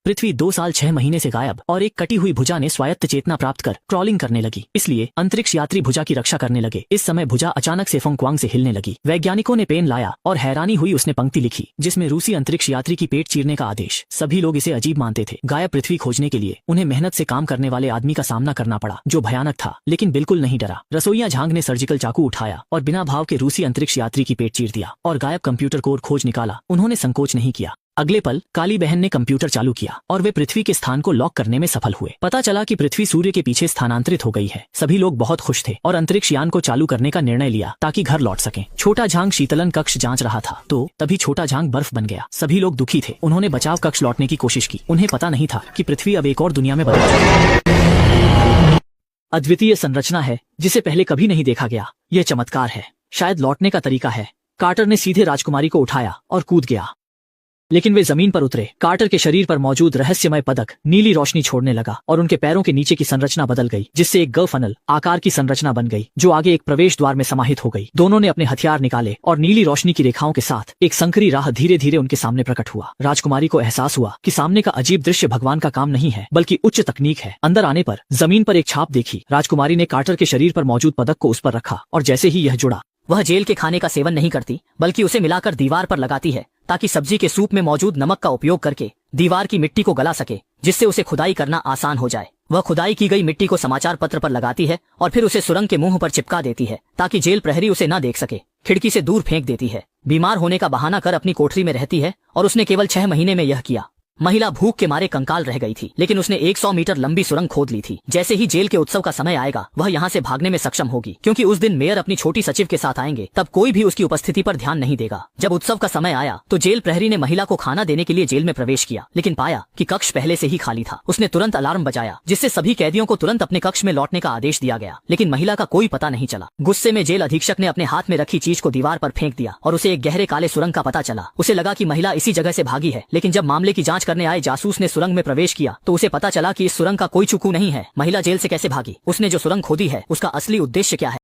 पृथ्वी 2 साल 6 महीने से गायब और एक कटी हुई भुजा ने स्वायत्त चेतना प्राप्त कर क्रॉलिंग करने लगी। इसलिए अंतरिक्ष यात्री भुजा की रक्षा करने लगे। इस समय भुजा अचानक से फोंगक्वांग से हिलने लगी। वैज्ञानिकों ने पेन लाया और हैरानी हुई उसने पंक्ति लिखी जिसमें रूसी अंतरिक्ष यात्री की पेट चीरने का आदेश। सभी लोग इसे अजीब मानते थे। गायब पृथ्वी खोजने के लिए उन्हें मेहनत से काम करने वाले आदमी का सामना करना पड़ा जो भयानक था लेकिन बिल्कुल नहीं डरा। रसोइया झांग ने सर्जिकल चाकू उठाया और बिना भाव के रूसी अंतरिक्ष यात्री की पेट चीर दिया और गायब कंप्यूटर कोड खोज निकाला। उन्होंने संकोच नहीं किया। अगले पल काली बहन ने कंप्यूटर चालू किया और वे पृथ्वी के स्थान को लॉक करने में सफल हुए। पता चला कि पृथ्वी सूर्य के पीछे स्थानांतरित हो गई है। सभी लोग बहुत खुश थे और अंतरिक्ष यान को चालू करने का निर्णय लिया ताकि घर लौट सकें। छोटा झांग शीतलन कक्ष जांच रहा था तो तभी छोटा झांग बर्फ बन गया। सभी लोग दुखी थे। उन्होंने बचाव कक्ष लौटने की कोशिश की। उन्हें पता नहीं था कि पृथ्वी अब एक और दुनिया में बदल चुकी है। अद्वितीय संरचना है जिसे पहले कभी नहीं देखा गया। यह चमत्कार है। शायद लौटने का तरीका है। कार्टर ने सीधे राजकुमारी को उठाया और कूद गया लेकिन वे जमीन पर उतरे। कार्टर के शरीर पर मौजूद रहस्यमय पदक नीली रोशनी छोड़ने लगा और उनके पैरों के नीचे की संरचना बदल गई जिससे एक ग फनल आकार की संरचना बन गई जो आगे एक प्रवेश द्वार में समाहित हो गई। दोनों ने अपने हथियार निकाले और नीली रोशनी की रेखाओं के साथ एक संकरी राह धीरे धीरे उनके सामने प्रकट हुआ। राजकुमारी को एहसास हुआ कि सामने का अजीब दृश्य भगवान का काम नहीं है बल्कि उच्च तकनीक है। अंदर आने पर जमीन पर एक छाप देखी। राजकुमारी ने कार्टर के शरीर पर मौजूद पदक को उस पर रखा और जैसे ही यह जुड़ा, वह जेल के खाने का सेवन नहीं करती बल्कि उसे मिलाकर दीवार पर लगाती है ताकि सब्जी के सूप में मौजूद नमक का उपयोग करके दीवार की मिट्टी को गला सके जिससे उसे खुदाई करना आसान हो जाए। वह खुदाई की गई मिट्टी को समाचार पत्र पर लगाती है और फिर उसे सुरंग के मुंह पर चिपका देती है ताकि जेल प्रहरी उसे न देख सके। खिड़की से दूर फेंक देती है। बीमार होने का बहाना कर अपनी कोठरी में रहती है और उसने केवल 6 महीने में यह किया। महिला भूख के मारे कंकाल रह गई थी लेकिन उसने 100 मीटर लंबी सुरंग खोद ली थी। जैसे ही जेल के उत्सव का समय आएगा वह यहाँ से भागने में सक्षम होगी क्योंकि उस दिन मेयर अपनी छोटी सचिव के साथ आएंगे। तब कोई भी उसकी उपस्थिति पर ध्यान नहीं देगा। जब उत्सव का समय आया तो जेल प्रहरी ने महिला को खाना देने के लिए जेल में प्रवेश किया लेकिन पाया कि कक्ष पहले से ही खाली था। उसने तुरंत अलार्म बजाया जिससे सभी कैदियों को तुरंत अपने कक्ष में लौटने का आदेश दिया गया लेकिन महिला का कोई पता नहीं चला। गुस्से में जेल अधीक्षक ने अपने हाथ में रखी चीज को दीवार पर फेंक दिया और उसे एक गहरे काले सुरंग का पता चला। उसे लगा कि महिला इसी जगह से भागी है लेकिन जब मामले की जांच करने आए जासूस सुरंग में प्रवेश किया तो उसे पता चला कि इस सुरंग का कोई चुकू नहीं है। महिला जेल से कैसे भागी? उसने जो सुरंग खोदी है उसका असली उद्देश्य क्या है?